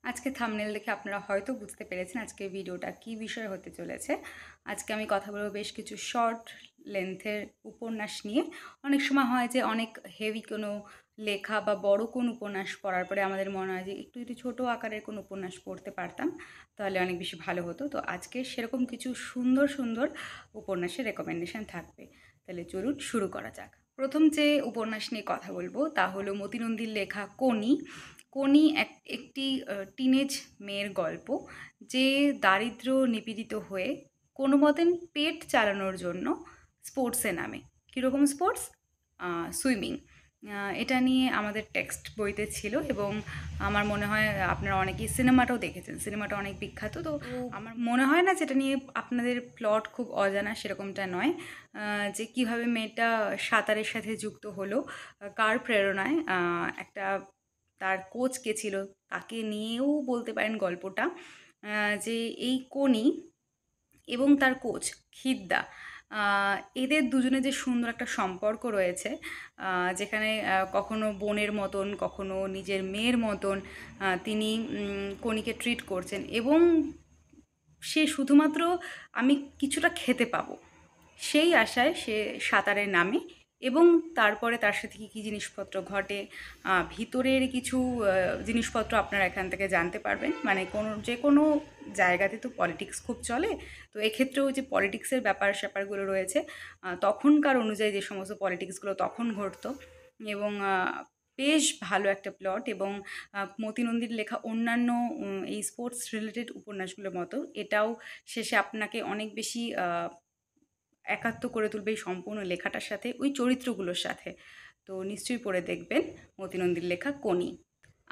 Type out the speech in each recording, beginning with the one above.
আজকে থাম্বনেল দেখে আপনারা হয়তো বুঝতে পেরেছেন আজকে ভিডিওটা কি বিষয় হতে চলেছে। আজকে আমি কথা বলবো বেশ কিছু শর্ট লেন্থের উপন্যাস নিয়ে। অনেক সময় হয় যে অনেক হেভি কোনো লেখা বা বড় কোনো উপন্যাস পড়ার পরে আমাদের মনে হয় যে একটু যদি ছোটো আকারের কোনো উপন্যাস পড়তে পারতাম তাহলে অনেক বেশি ভালো হতো। তো আজকে সেরকম কিছু সুন্দর সুন্দর উপন্যাসের রেকমেন্ডেশন থাকবে। তাহলে চলুন শুরু করা যাক। প্রথম যে উপন্যাস নিয়ে কথা বলবো তা হলো মতি নন্দীর লেখা কোনি। কোনি একটি টিনেজ মেয়ের গল্প, যে দারিদ্র্য নিপীড়িত হয়ে কোনো মতেন পেট চালানোর জন্য স্পোর্টসে নামে। কীরকম স্পোর্টস? সুইমিং। এটা নিয়ে আমাদের টেক্সট বইতে ছিল এবং আমার মনে হয় আপনারা অনেকেই সিনেমাটাও দেখেছেন। সিনেমাটা অনেক বিখ্যাত। তো আমার মনে হয় না যেটা নিয়ে আপনাদের প্লট খুব অজানা, সেরকমটা নয়। যে কীভাবে মেয়েটা সাঁতারের সাথে যুক্ত হলো, কার প্রেরণায়, একটা তার কোচ কে ছিল তাকে নিয়েও বলতে পারেন গল্পটা। যে এই কোনি এবং তার কোচ খিদ্দা, এদের দুজনে যে সুন্দর একটা সম্পর্ক রয়েছে, যেখানে কখনো বোনের মতন কখনো নিজের মেয়ের মতন তিনি কোনিকে ট্রিট করছেন এবং সে শুধুমাত্র আমি কিছুটা খেতে পাবো সেই আশায় সে সাঁতারে নামে এবং তারপরে তার সাথে কী কী জিনিসপত্র ঘটে, ভিতরের কিছু জিনিসপত্র আপনারা এখান থেকে জানতে পারবেন। মানে যে কোনো জায়গাতে তো পলিটিক্স খুব চলে, তো এক্ষেত্রেও যে পলিটিক্সের স্যাপারগুলো রয়েছে, তখনকার অনুযায়ী যে সমস্ত পলিটিক্সগুলো তখন ঘটতো, এবং বেশ ভালো একটা প্লট। এবং মতি নন্দীর লেখা অন্যান্য এই স্পোর্টস রিলেটেড উপন্যাসগুলোর মতো এটাও শেষে আপনাকে অনেক বেশি একাত্ম করে তুলবে এই সম্পূর্ণ লেখাটার সাথে, ওই চরিত্রগুলোর সাথে। তো নিশ্চয়ই পড়ে দেখবেন মতি নন্দীর লেখা কোনি।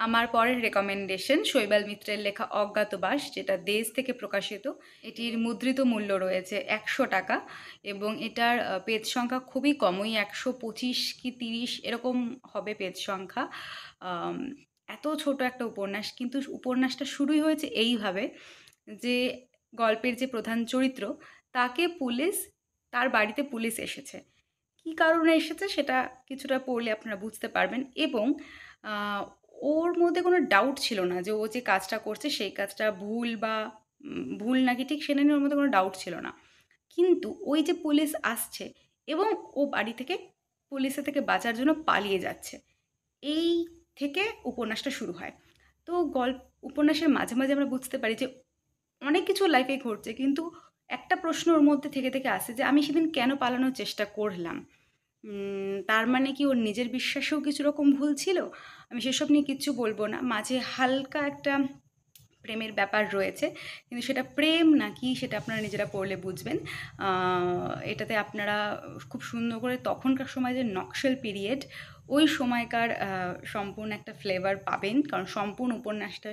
আমার পরের রেকমেন্ডেশন শৈবাল মিত্রের লেখা অজ্ঞাতবাস, যেটা দেশ থেকে প্রকাশিত। এটির মুদ্রিত মূল্য রয়েছে 100 টাকা এবং এটার পেজ সংখ্যা খুবই কম, ওই 125 কি 30 এরকম হবে পেজ সংখ্যা। এত ছোট একটা উপন্যাস, কিন্তু উপন্যাসটা শুরুই হয়েছে এইভাবে যে গল্পের যে প্রধান চরিত্র তাকে পুলিশ, তার বাড়িতে পুলিশ এসেছে। কী কারণে এসেছে সেটা কিছুটা পড়লে আপনারা বুঝতে পারবেন। এবং ওর মধ্যে কোনো ডাউট ছিল না যে ও যে কাজটা করছে সেই কাজটা ভুল বা ভুল নাকি ঠিক সেটা নিয়ে ওর মধ্যে কোনো ডাউট ছিল না। কিন্তু ওই যে পুলিশ আসছে এবং ও বাড়ি থেকে পুলিশের থেকে বাঁচার জন্য পালিয়ে যাচ্ছে, এই থেকে উপন্যাসটা শুরু হয়। তো উপন্যাসের মাঝে মাঝে আমরা বুঝতে পারি যে অনেক কিছু লাইফে ঘটছে, কিন্তু একটা প্রশ্ন ওর মধ্যে থেকে থেকে আসে যে আমি সেদিন কেন পালানোর চেষ্টা করলাম। তার মানে কি ওর নিজের বিশ্বাসেও কিছু রকম ভুল ছিল? আমি সেসব নিয়ে কিচ্ছু বলবো না। মাঝে হালকা একটা প্রেমের ব্যাপার রয়েছে, কিন্তু সেটা প্রেম নাকি সেটা আপনারা নিজেরা পড়লে বুঝবেন। এটাতে আপনারা খুব সুন্দর করে তখনকার সময় যে নকশাল পিরিয়ড, ওই সময়কার সম্পূর্ণ একটা ফ্লেভার পাবেন, কারণ সম্পূর্ণ উপন্যাসটা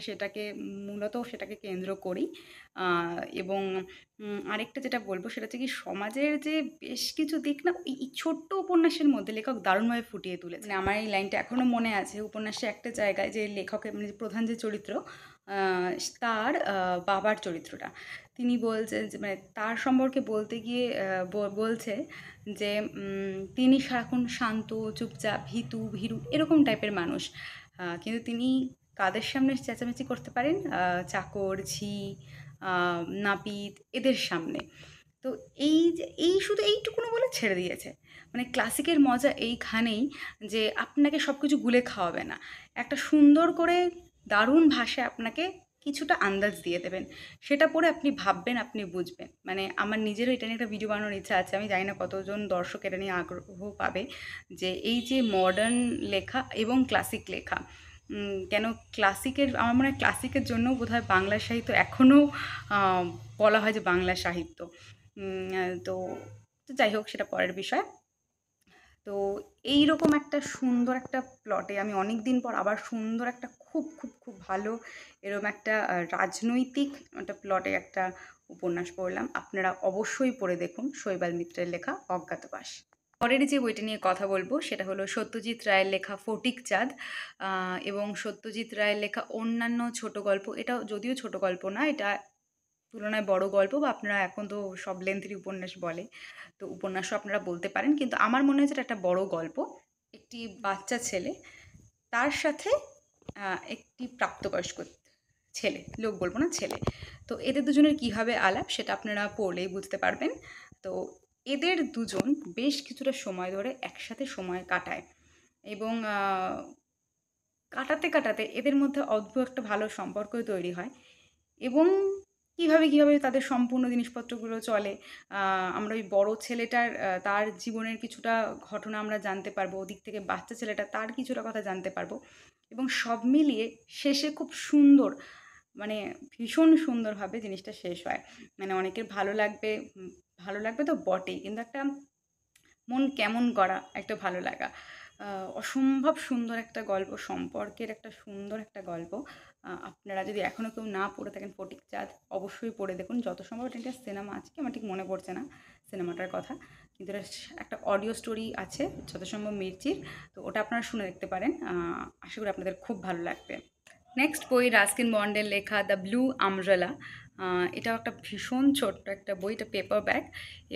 সেটাকে কেন্দ্র করেই। এবং আরেকটা যেটা বলবো সেটা হচ্ছে কি, সমাজের যে বেশ কিছু দিক না এই ছোট্ট উপন্যাসের মধ্যে লেখক দারুণভাবে ফুটিয়ে তুলেছে। মানে আমার এই লাইনটা এখনও মনে আছে। উপন্যাসে একটা জায়গায় যে লেখকের মানে প্রধান যে চরিত্র, তার বাবার চরিত্রটা, তিনি বলছেন যে মানে তার সম্পর্কে বলতে গিয়ে বলছে যে তিনি সারাক্ষণ শান্ত, চুপচাপ, ভীরু এরকম টাইপের মানুষ, কিন্তু তিনি কাদের সামনে চেঁচামেচি করতে পারেন? চাকর, ঝি, নাপিত এদের সামনে। তো এই শুধু এইটুকুনো বলে ছেড়ে দিয়েছে। মানে ক্লাসিকের মজা এইখানেই যে আপনাকে সব কিছু গুলে খাওয়াবে না, একটা সুন্দর করে দারুণ ভাষায় আপনাকে কিছুটা আন্দাজ দিয়ে দেবেন, সেটা পড়ে আপনি ভাববেন, আপনি বুঝবেন। মানে আমার নিজেরও এটা নিয়ে একটা ভিডিও বানানোর ইচ্ছা আছে। আমি জানি না কতজন দর্শক এটা নিয়ে আগ্রহ পাবে, যে এই যে মডার্ন লেখা এবং ক্লাসিক লেখা। কেন ক্লাসিকের, আমার মনে হয় ক্লাসিকের জন্যও বোধহয় বাংলা সাহিত্য এখনও বলা হয় যে বাংলা সাহিত্য। তো যাই হোক, সেটা পরের বিষয়। তো এইরকম একটা সুন্দর একটা প্লটে আমি অনেক দিন পর আবার সুন্দর একটা খুব খুব খুব ভালো এরকম একটা রাজনৈতিক একটা প্লটে একটা উপন্যাস পড়লাম। আপনারা অবশ্যই পড়ে দেখুন শৈবাল মিত্রের লেখা অজ্ঞাতবাস। পরের যে বইটা নিয়ে কথা বলবো সেটা হলো সত্যজিৎ রায়ের লেখা ফটিক চাঁদ, এবং সত্যজিৎ রায়ের লেখা অন্যান্য ছোট গল্প। এটা যদিও ছোট গল্প না, এটা তুলনায় বড় গল্প, বা আপনারা এখন তো সব লেন্থেরই উপন্যাস বলে, তো উপন্যাসও আপনারা বলতে পারেন, কিন্তু আমার মনে হচ্ছে এটা একটা বড় গল্প। একটি বাচ্চা ছেলে, তার সাথে একটি প্রাপ্তবয়স্ক ছেলে, লোক বলবো না, ছেলে। তো এদের দুজনের কীভাবে আলাপ সেটা আপনারা পড়লেই বুঝতে পারবেন। তো এদের দুজন বেশ কিছুটা সময় ধরে একসাথে সময় কাটায় এবং কাটাতে কাটাতে এদের মধ্যে অদ্ভুত একটা ভালো সম্পর্ক তৈরি হয় এবং কীভাবে তাদের সম্পূর্ণ জিনিসপত্রগুলো চলে, আমরা ওই বড় ছেলেটার তার জীবনের কিছুটা ঘটনা আমরা জানতে পারবো, ওদিক থেকে বাচ্চা ছেলেটা তার কিছুটা কথা জানতে পারবো এবং সব মিলিয়ে শেষে খুব সুন্দর, মানে ভীষণ সুন্দরভাবে জিনিসটা শেষ হয়। মানে অনেকের ভালো লাগবে তো বটেই, কিন্তু একটা মন কেমন করা একটা ভালো লাগা, অসম্ভব সুন্দর একটা গল্প, সম্পর্কের একটা সুন্দর একটা গল্প। আপনারা যদি এখনও কেউ না পড়ে থাকেন ফটিক চাঁদ, অবশ্যই পড়ে দেখুন। যত সম্ভব এটা একটা সিনেমা আছে কি আমার ঠিক মনে পড়ছে না সিনেমাটার কথা, কিন্তু এটা একটা অডিও স্টোরি আছে যত সম্ভব মির্চির, তো ওটা আপনারা শুনে দেখতে পারেন। আশা করি আপনাদের খুব ভালো লাগবে। নেক্সট বই রাস্কিন বন্ডের লেখা দ্য ব্লু আমব্রেলা। এটাও একটা ভীষণ ছোট্ট একটা বই, এটা পেপার ব্যাগ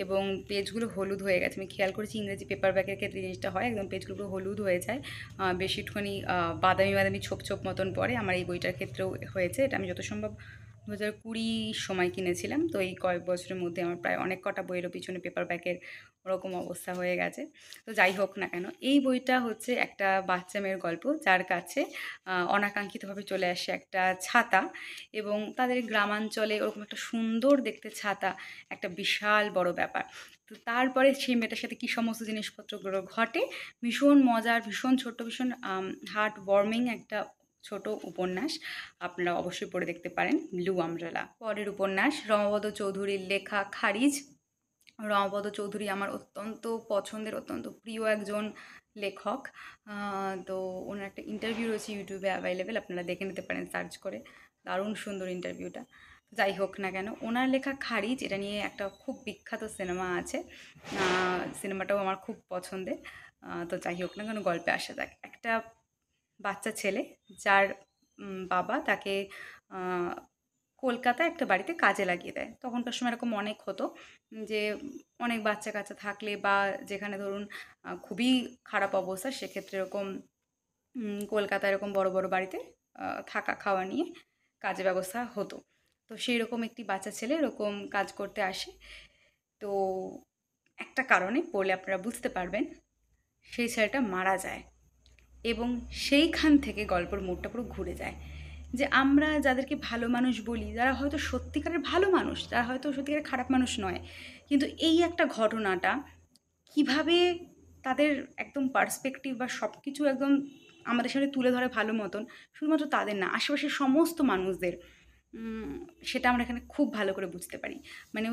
এবং পেজগুলো হলুদ হয়ে গেছে। আমি খেয়াল করেছি ইংরেজি পেপার ব্যাগের ক্ষেত্রে জিনিসটা হয়, একদম পেজগুলো হলুদ হয়ে যায়, বেশি একটুখানি বাদামি ছোপ ছোপ মতন পড়ে। আমার এই বইটার ক্ষেত্রেও হয়েছে। এটা আমি যত সম্ভব 2020 সময় কিনেছিলাম, তো এই কয়েক বছরের মধ্যে আমার প্রায় অনেক কটা বইয়েরও পিছনে পেপার ব্যাগের ওরকম অবস্থা হয়ে গেছে। তো যাই হোক না কেন, এই বইটা হচ্ছে একটা বাচ্চা মেয়ের গল্প, যার কাছে অনাকাঙ্ক্ষিতভাবে চলে আসে একটা ছাতা এবং তাদের গ্রামাঞ্চলে ওরকম একটা সুন্দর দেখতে ছাতা একটা বিশাল বড় ব্যাপার। তো তারপরে সেই মেয়েটার সাথে কী সমস্ত জিনিসপত্রগুলো ঘটে, ভীষণ মজার, ভীষণ ছোট্ট, ভীষণ হার্ট ওয়ার্মিং একটা ছোট উপন্যাস, আপনারা অবশ্যই পড়ে দেখতে পারেন, ব্লু আমব্রেলা। পরের উপন্যাস রমাপদ চৌধুরীর লেখা খারিজ। রমাপদ চৌধুরী আমার অত্যন্ত পছন্দের, অত্যন্ত প্রিয় একজন লেখক। তো ওনার একটা ইন্টারভিউ রয়েছে ইউটিউবে অ্যাভেলেবেল, আপনারা দেখে নিতে পারেন সার্চ করে, দারুণ সুন্দর ইন্টারভিউটা। যাই হোক না কেন, ওনার লেখা খারিজ এটা নিয়ে একটা খুব বিখ্যাত সিনেমা আছে, সিনেমাটাও আমার খুব পছন্দের। তো যাই হোক না কেন, গল্পে আসা যাক। একটা বাচ্চা ছেলে যার বাবা তাকে কলকাতায় একটা বাড়িতে কাজে লাগিয়ে দেয়। তখনকার সময় এরকম অনেক হতো যে অনেক বাচ্চা কাচ্চা থাকলে বা যেখানে ধরুন খুবই খারাপ অবস্থা, সেক্ষেত্রে এরকম কলকাতায় এরকম বড় বড় বাড়িতে থাকা খাওয়া নিয়ে কাজের ব্যবস্থা হতো। তো সেই রকম একটি বাচ্চা ছেলে এরকম কাজ করতে আসে। তো একটা কারণে পড়লে আপনারা বুঝতে পারবেন, সেই ছেলেটা মারা যায় এবং সেইখান থেকে গল্পের মোড়টা পুরো ঘুরে যায়। যে আমরা যাদেরকে ভালো মানুষ বলি, যারা হয়তো সত্যিকারের ভালো মানুষ, যারা হয়তো সত্যিকারের খারাপ মানুষ নয়, কিন্তু এই একটা ঘটনাটা কিভাবে তাদের একদম পার্সপেক্টিভ বা সব কিছু একদম আমাদের সামনে তুলে ধরে ভালো মতন, শুধুমাত্র তাদের না, আশেপাশের সমস্ত মানুষদের, সেটা আমরা এখানে খুব ভালো করে বুঝতে পারি। মানে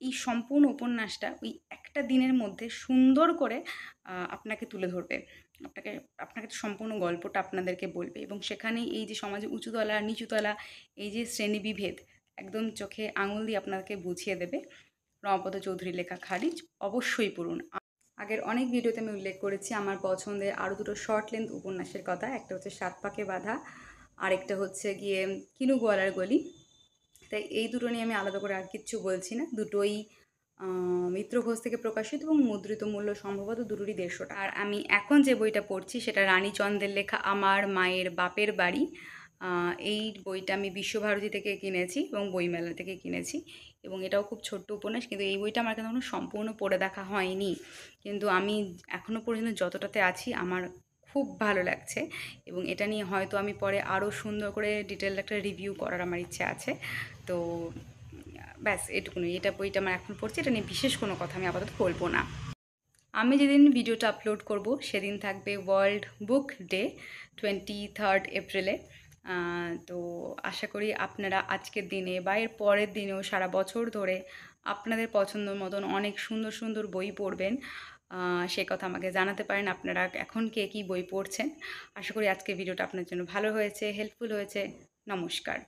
এই সম্পূর্ণ উপন্যাসটা ওই একটা দিনের মধ্যে সুন্দর করে আপনাকে তুলে ধরবে, আপনাকে সম্পূর্ণ গল্পটা আপনাদেরকে বলবে এবং সেখানেই এই যে সমাজে উঁচুতলা নিচুতলা, এই যে শ্রেণীবিভেদ একদম চোখে আঙুল দিয়ে আপনাকে বুঝিয়ে দেবে। রমাপদ চৌধুরীর লেখা খারিজ অবশ্যই পড়ুন। আগের অনেক ভিডিওতে আমি উল্লেখ করেছি আমার পছন্দের আরও দুটো শর্ট লেন্থ উপন্যাসের কথা, একটা হচ্ছে সাত পাকে বাঁধা, আরেকটা হচ্ছে গিয়ে কিনু গোয়ালার গলি। তাই এই দুটো নিয়ে আমি আলাদা করে আর কিচ্ছু বলছি না, দুটোই মিত্র ঘোষ থেকে প্রকাশিত এবং মুদ্রিত মূল্য সম্ভবত দুটোরই 150 টাকা। আর আমি এখন যে বইটা পড়ছি সেটা রানীচন্দ্রের লেখা আমার মায়ের বাপের বাড়ি। এই বইটা আমি বিশ্বভারতী থেকে কিনেছি এবং বইমেলা থেকে কিনেছি এবং এটাও খুব ছোট্ট উপন্যাস, কিন্তু এই বইটা আমার এখনো সম্পূর্ণ পড়ে দেখা হয়নি, কিন্তু আমি এখনও পর্যন্ত যতটাতে আছি আমার খুব ভালো লাগছে এবং এটা নিয়ে হয়তো আমি পরে আরও সুন্দর করে ডিটেলড একটা রিভিউ করার আমার ইচ্ছে আছে। তো ব্যাস এটুকুনই, বইটা আমার এখন পড়ছি, এটা নিয়ে বিশেষ কোনো কথা আমি আপাতত বলবো না। আমি যেদিন ভিডিওটা আপলোড করব সেদিন থাকবে ওয়ার্ল্ড বুক ডে, 23 এপ্রিলে। তো আশা করি আপনারা আজকের দিনে বা এর পরের দিনেও সারা বছর ধরে আপনাদের পছন্দ মতন অনেক সুন্দর সুন্দর বই পড়বেন, সে কথা আমাকে জানাতে পারেন আপনারা এখন কে কী বই পড়ছেন। আশা করি আজকের ভিডিওটা আপনার জন্য ভালো হয়েছে, হেল্পফুল হয়েছে। নমস্কার।